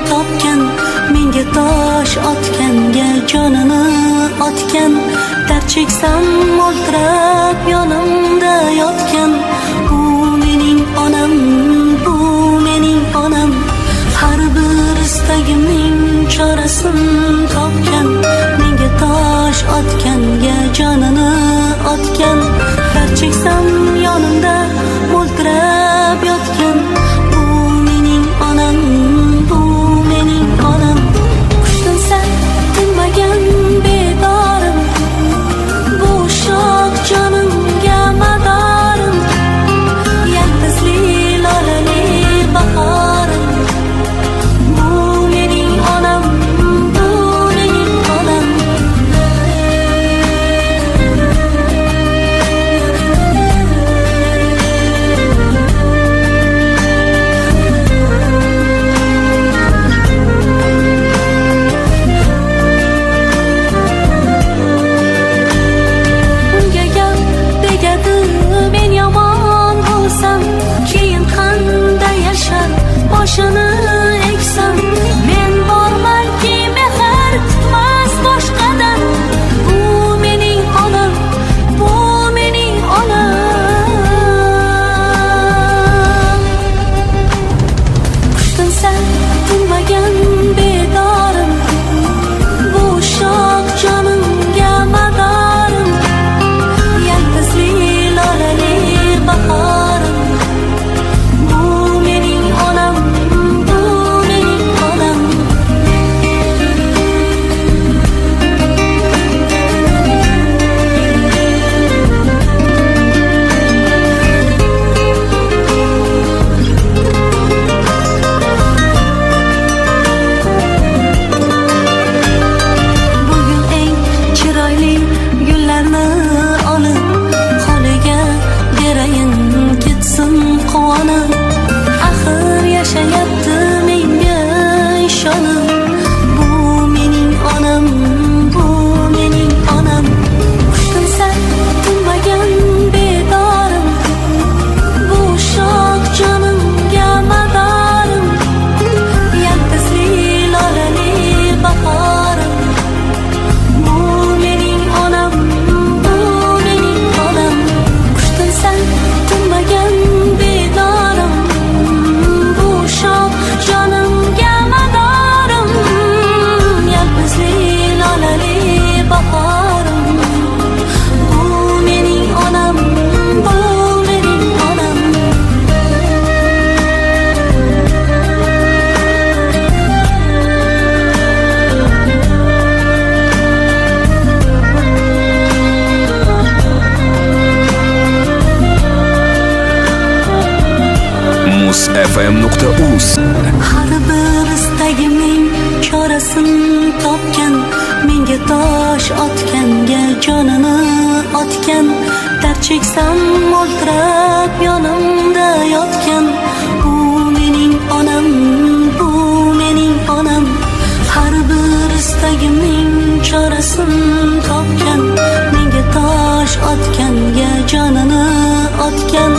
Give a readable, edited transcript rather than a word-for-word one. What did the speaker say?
topgan, menga tosh otganga jonini otgan, dard cheksam mo'ltirab yonimda yotgan. Bu mening onam, bu mening onam, har bir istagimning chorasini topgan, menga tosh otganga jonini otgan, dard cheksam yonimda mo'ltirab yotgan. Bu mening onam, bu mening onam. Qushdan sal tinmagan bedorim, bu shoh jonimga madorim, yaldizli lolali bahorim. Bu mening onam, bu mening onam. Unga gap tegadi, men yomon bo'lsam, keyin qanday yashar boshini eksam. Men bormanki mehr kutmas boshqadan. Bu mening onam, bu mening onam. Qushdan sal tinmagan bedorim, bu shoh jonimga madorim, yaldizli lolali bahorim. Bu mening onam, bu mening onam. Bugun eng chiroyli gullarni olib, holiga berayin ketsin quvonib. Axir yashayapti menga ishonib. Bu mening onam, bu mening onam. Qushdan sal tinmagan bedorim, bu shoh jonimga madorim, yaldizli lolali bahorim. Bu mening onam, bu mening onam. Qushdan sal tinmagan bedorim, bu shoh jonimga madorim, yaldizli lolali bahorim. Bu mening onam, bu mening onam. musfm.uz. Har bir istagimning chorasini topgan, menga tosh otganga jonini otgan, dard cheksam mo'ltirab yonimda yotgan. Bu mening onam, bu mening onam, har bir istagimning chorasini topgan, menga tosh otganga jonini otgan,